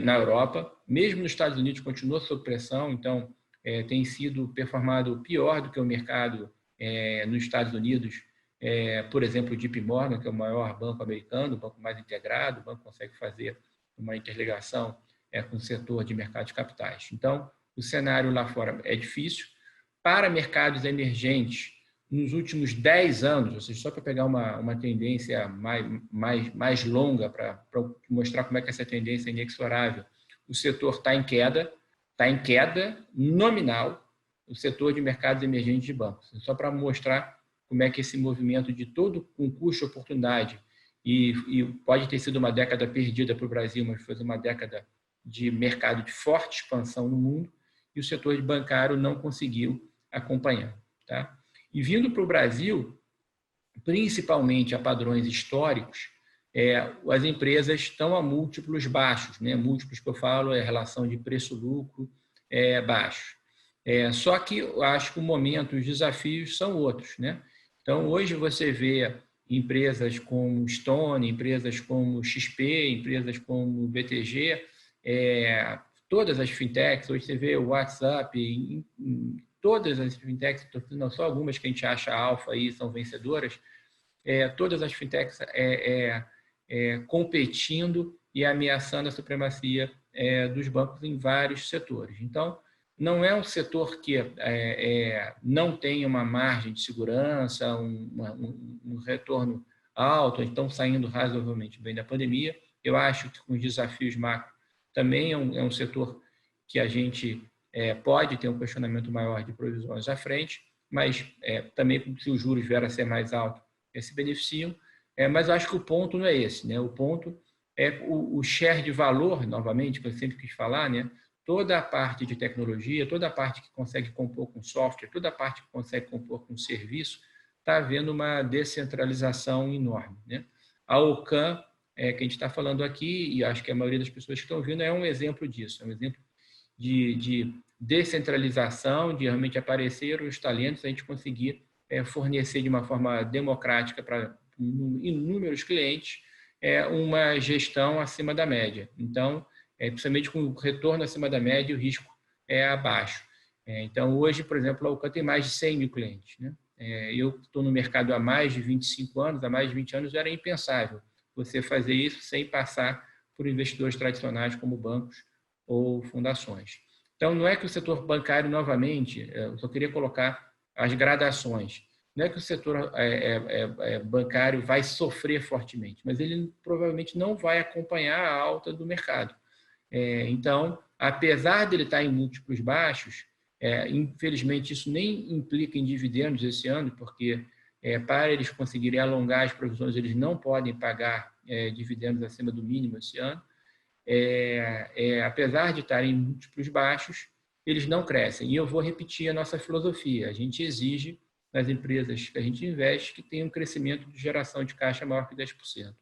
na Europa. Mesmo nos Estados Unidos continua sob pressão, então tem sido performado pior do que o mercado nos Estados Unidos. Por exemplo, o JP Morgan, que é o maior banco americano, o banco mais integrado, o banco consegue fazer uma interligação com o setor de mercado de capitais. Então, o cenário lá fora é difícil. Para mercados emergentes, nos últimos 10 anos, ou seja, só para pegar uma tendência mais longa, para mostrar como é que essa tendência é inexorável, o setor está em queda nominal, o setor de mercados emergentes de bancos. Só para mostrar como é que esse movimento de todo com custo e oportunidade, e pode ter sido uma década perdida para o Brasil, mas foi uma década de mercado de forte expansão no mundo, e o setor bancário não conseguiu acompanhar. Tá? E vindo para o Brasil, principalmente a padrões históricos, as empresas estão a múltiplos baixos, né? Múltiplos que eu falo é a relação de preço-lucro baixo. Só que eu acho que o momento, os desafios são outros, né? Então, hoje você vê empresas como Stone, empresas como XP, empresas como BTG, todas as fintechs, hoje você vê o WhatsApp, todas as fintechs, não só algumas que a gente acha alfa aí, são vencedoras, todas as fintechs competindo e ameaçando a supremacia dos bancos em vários setores. Então, não é um setor que não tem uma margem de segurança, um retorno alto, estão saindo razoavelmente bem da pandemia. Eu acho que com os desafios macro também é um setor que a gente pode ter um questionamento maior de provisões à frente, mas também se os juros vierem a ser mais altos, se beneficiam. Mas eu acho que o ponto não é esse, né? O ponto é o share de valor, novamente, que eu sempre quis falar, né? Toda a parte de tecnologia, toda a parte que consegue compor com software, toda a parte que consegue compor com serviço, está havendo uma descentralização enorme, né? A Ocam, que a gente está falando aqui, e acho que a maioria das pessoas que estão ouvindo é um exemplo disso, é um exemplo de descentralização, de realmente aparecer os talentos, a gente conseguir fornecer de uma forma democrática para inúmeros clientes uma gestão acima da média. Então, principalmente com o retorno acima da média, o risco é abaixo. Então, hoje, por exemplo, a Ocam tem mais de 100 mil clientes, né? Eu estou no mercado há mais de 25 anos, há mais de 20 anos era impensável você fazer isso sem passar por investidores tradicionais como bancos ou fundações. Então, não é que o setor bancário, novamente, eu só queria colocar as gradações, não é que o setor bancário vai sofrer fortemente, mas ele provavelmente não vai acompanhar a alta do mercado. Então, apesar dele estar em múltiplos baixos, infelizmente isso nem implica em dividendos esse ano, porque para eles conseguirem alongar as provisões, eles não podem pagar dividendos acima do mínimo esse ano. Apesar de estarem em múltiplos baixos, eles não crescem. E eu vou repetir a nossa filosofia. A gente exige das empresas que a gente investe que tenham um crescimento de geração de caixa maior que 10%.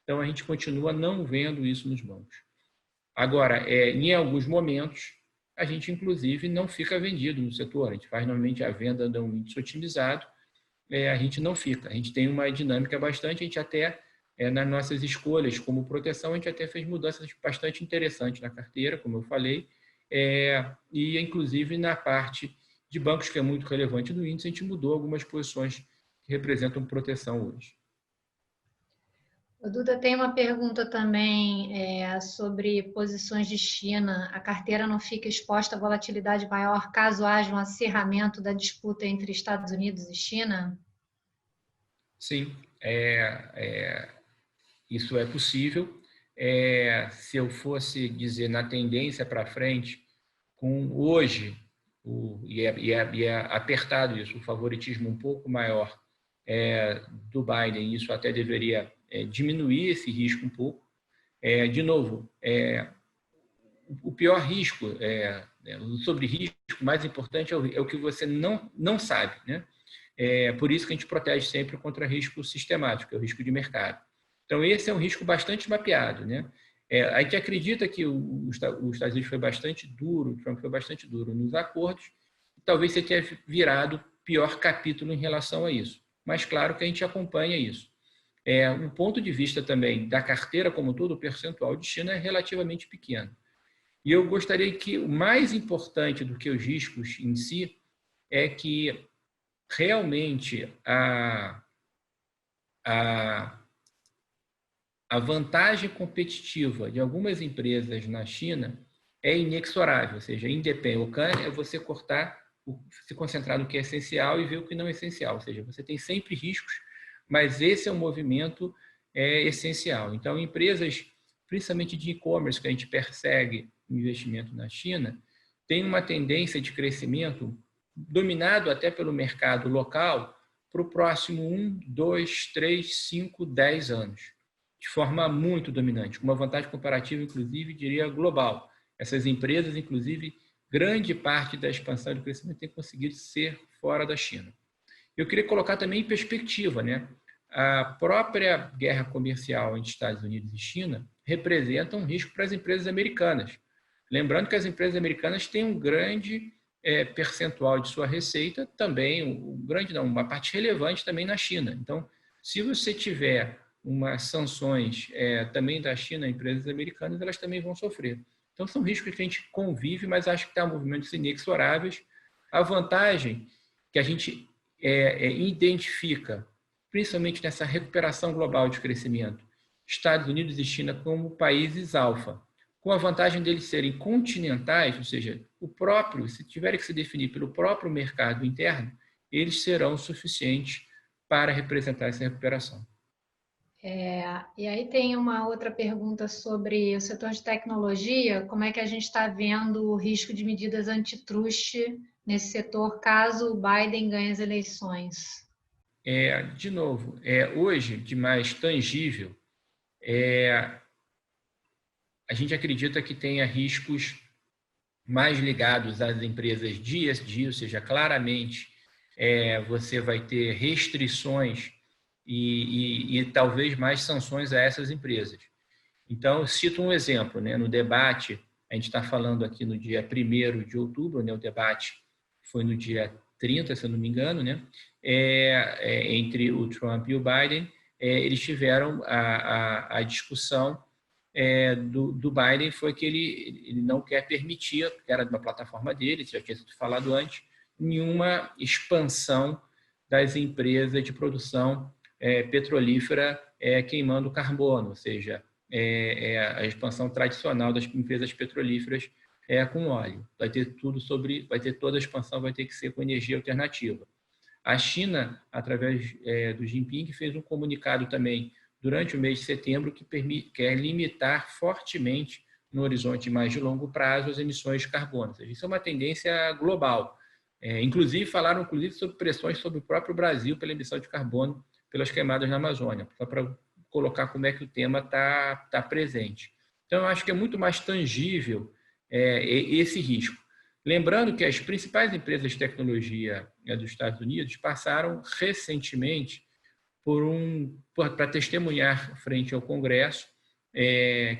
Então, a gente continua não vendo isso nos bancos. Agora, em alguns momentos, a gente, inclusive, não fica vendido no setor. A gente faz, normalmente, a venda de um índice otimizado, a gente não fica. A gente tem uma dinâmica bastante, a gente até, nas nossas escolhas como proteção, a gente até fez mudanças bastante interessantes na carteira, como eu falei, e, inclusive, na parte de bancos, que é muito relevante no índice, a gente mudou algumas posições que representam proteção hoje. O Duda tem uma pergunta também sobre posições de China. A carteira não fica exposta a volatilidade maior caso haja um acirramento da disputa entre Estados Unidos e China? Sim, isso é possível. Se eu fosse dizer na tendência para frente, com hoje, e é apertado isso, o favoritismo um pouco maior do Biden, isso até deveria diminuir esse risco um pouco. De novo, o pior risco, sobre risco, mais importante é o que você não sabe, né? Por isso que a gente protege sempre contra risco sistemático, é o risco de mercado. Então, esse é um risco bastante mapeado, né? A gente acredita que os Estados Unidos foi bastante duro, o Trump foi bastante duro nos acordos, e talvez você tenha virado pior capítulo em relação a isso. Mas, claro que a gente acompanha isso. O ponto de vista também da carteira como todo, o percentual de China é relativamente pequeno. E eu gostaria que o mais importante do que os riscos em si é que realmente a vantagem competitiva de algumas empresas na China é inexorável, ou seja, independe. O CAN é você cortar, se concentrar no que é essencial e ver o que não é essencial, ou seja, você tem sempre riscos, mas esse é um movimento essencial. Então, empresas, principalmente de e-commerce, que a gente persegue o investimento na China, tem uma tendência de crescimento dominado até pelo mercado local para o próximo 1, 2, 3, 5, 10 anos, de forma muito dominante, com uma vantagem comparativa, inclusive, diria, global. Essas empresas, inclusive, grande parte da expansão e do crescimento tem conseguido ser fora da China. Eu queria colocar também em perspectiva, né? A própria guerra comercial entre Estados Unidos e China representa um risco para as empresas americanas. Lembrando que as empresas americanas têm um grande percentual de sua receita também, uma parte relevante também na China. Então, se você tiver umas sanções também da China, empresas americanas, elas também vão sofrer. Então, são riscos que a gente convive, mas acho que está movimentos inexoráveis. A vantagem que a gente identifica, principalmente nessa recuperação global de crescimento, Estados Unidos e China como países alfa, com a vantagem deles serem continentais, ou seja, se tiverem que se definir pelo próprio mercado interno, eles serão suficientes para representar essa recuperação. E aí tem uma outra pergunta sobre o setor de tecnologia, como é que a gente está vendo o risco de medidas antitruste nesse setor caso o Biden ganhe as eleições? De novo, hoje, de mais tangível, a gente acredita que tenha riscos mais ligados às empresas de ESG, ou seja, claramente você vai ter restrições e talvez mais sanções a essas empresas. Então, eu cito um exemplo, né? No debate, a gente está falando aqui no dia 1º de outubro, né? O debate foi no dia 30, se eu não me engano, né? Entre o Trump e o Biden, eles tiveram a discussão do Biden, foi que ele não quer permitir, que era de uma plataforma dele, já tinha sido falado antes, nenhuma expansão das empresas de produção petrolífera queimando carbono, ou seja, a expansão tradicional das empresas petrolíferas com óleo. Vai ter toda a expansão vai ter que ser com energia alternativa. A China, através do Jinping, fez um comunicado também durante o mês de setembro que quer limitar fortemente no horizonte mais de longo prazo as emissões de carbono. Isso é uma tendência global. Inclusive, falaram sobre pressões sobre o próprio Brasil pela emissão de carbono pelas queimadas na Amazônia, só para colocar como é que o tema está presente. Então, eu acho que é muito mais tangível esse risco. Lembrando que as principais empresas de tecnologia dos Estados Unidos passaram recentemente para testemunhar frente ao Congresso,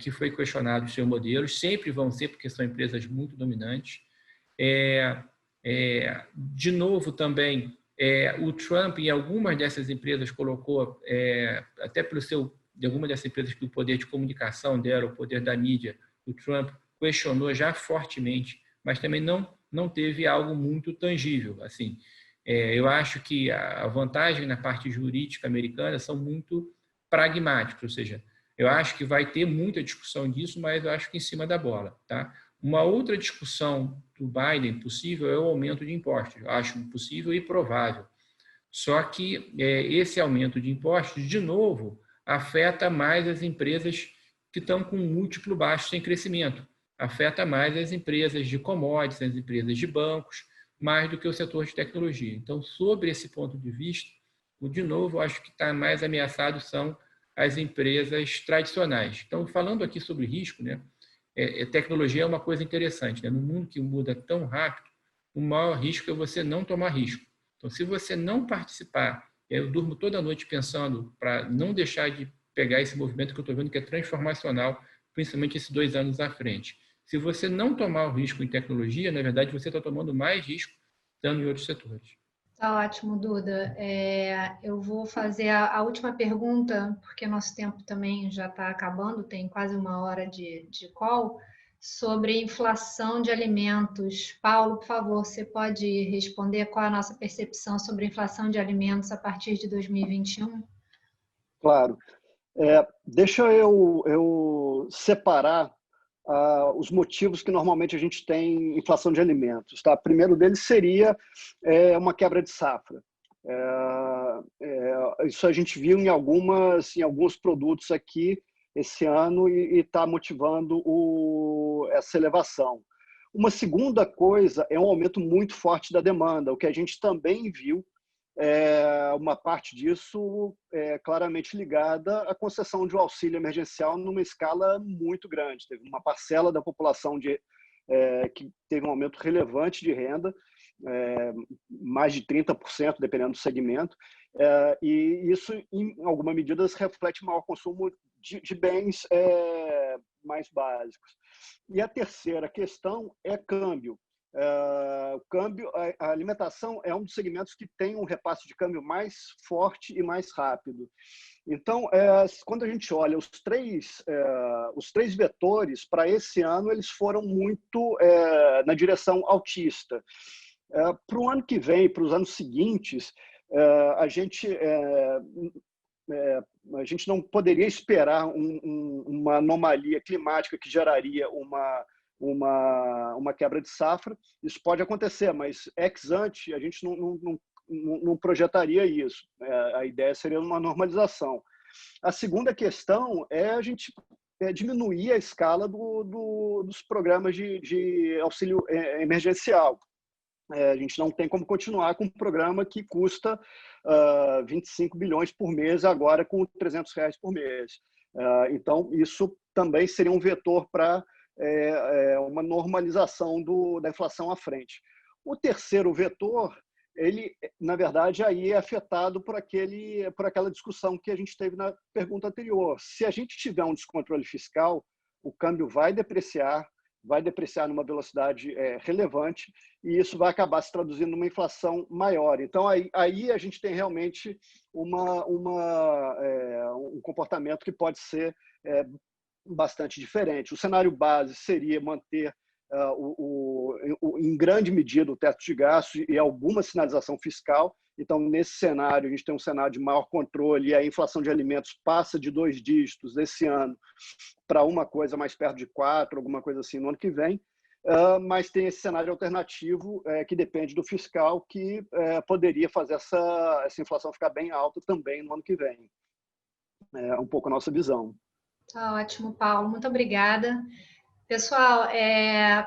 que foi questionado os seus modelos, sempre vão ser, porque são empresas muito dominantes. De novo, também, o Trump, em algumas dessas empresas, colocou, até de algumas dessas empresas que o poder de comunicação deram, o poder da mídia, o Trump questionou já fortemente, mas também não teve algo muito tangível. Assim, eu acho que a vantagem na parte jurídica americana são muito pragmáticos, ou seja, eu acho que vai ter muita discussão disso, mas eu acho que em cima da bola. Tá? Uma outra discussão do Biden possível é o aumento de impostos. Eu acho possível e provável. Só que esse aumento de impostos, de novo, afeta mais as empresas que estão com um múltiplo baixo sem crescimento. Afeta mais as empresas de commodities, as empresas de bancos, mais do que o setor de tecnologia. Então, sobre esse ponto de vista, de novo, acho que está mais ameaçado são as empresas tradicionais. Então, falando aqui sobre risco, né, tecnologia é uma coisa interessante. Né? No mundo que muda tão rápido, o maior risco é você não tomar risco. Então, se você não participar, eu durmo toda noite pensando para não deixar de pegar esse movimento que eu estou vendo que é transformacional, principalmente esses 2 anos à frente. Se você não tomar o risco em tecnologia, na verdade, você está tomando mais risco estando em outros setores. Tá ótimo, Duda. Eu vou fazer a última pergunta, porque nosso tempo também já está acabando, tem quase 1 hora de call, sobre inflação de alimentos. Paulo, por favor, você pode responder qual é a nossa percepção sobre inflação de alimentos a partir de 2021? Claro. Deixa eu separar os motivos que normalmente a gente tem inflação de alimentos. Tá? O primeiro deles seria uma quebra de safra. Isso a gente viu em alguns produtos aqui esse ano e está motivando essa elevação. Uma segunda coisa é um aumento muito forte da demanda, o que a gente também viu. Uma parte disso é claramente ligada à concessão de um auxílio emergencial numa escala muito grande. Teve uma parcela da população que teve um aumento relevante de renda, mais de 30%, dependendo do segmento, e isso, em alguma medida, reflete maior consumo de bens mais básicos. E a terceira questão é câmbio. O câmbio, a alimentação é um dos segmentos que tem um repasse de câmbio mais forte e mais rápido. Então, quando a gente olha os três vetores para esse ano, eles foram muito na direção altista. Para o ano que vem, para os anos seguintes, a gente não poderia esperar uma anomalia climática que geraria uma quebra de safra. Isso pode acontecer, mas ex ante a gente não projetaria isso. A ideia seria uma normalização. A segunda questão é a gente diminuir a escala dos programas de auxílio emergencial. A gente não tem como continuar com um programa que custa 25 bilhões por mês, agora com R$300 por mês. Então, isso também seria um vetor para uma normalização da inflação à frente. O terceiro vetor, ele, na verdade, aí é afetado por aquela discussão que a gente teve na pergunta anterior. Se a gente tiver um descontrole fiscal, o câmbio vai depreciar numa velocidade relevante e isso vai acabar se traduzindo numa inflação maior. Então, aí a gente tem realmente um comportamento que pode ser bastante diferente. O cenário base seria manter em grande medida o teto de gastos e alguma sinalização fiscal. Então, nesse cenário, a gente tem um cenário de maior controle e a inflação de alimentos passa de 2 dígitos esse ano para uma coisa mais perto de 4, alguma coisa assim no ano que vem. Mas tem esse cenário alternativo que depende do fiscal, que poderia fazer essa inflação ficar bem alta também no ano que vem. É um pouco a nossa visão. Tá ótimo, Paulo. Muito obrigada. Pessoal,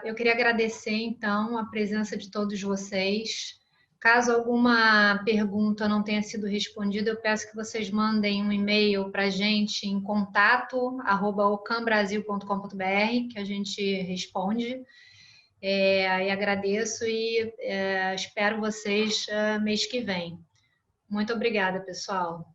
eu queria agradecer, então, a presença de todos vocês. Caso alguma pergunta não tenha sido respondida, eu peço que vocês mandem um e-mail para a gente em contato@ocambrasil.com.br, que a gente responde. E agradeço e espero vocês mês que vem. Muito obrigada, pessoal.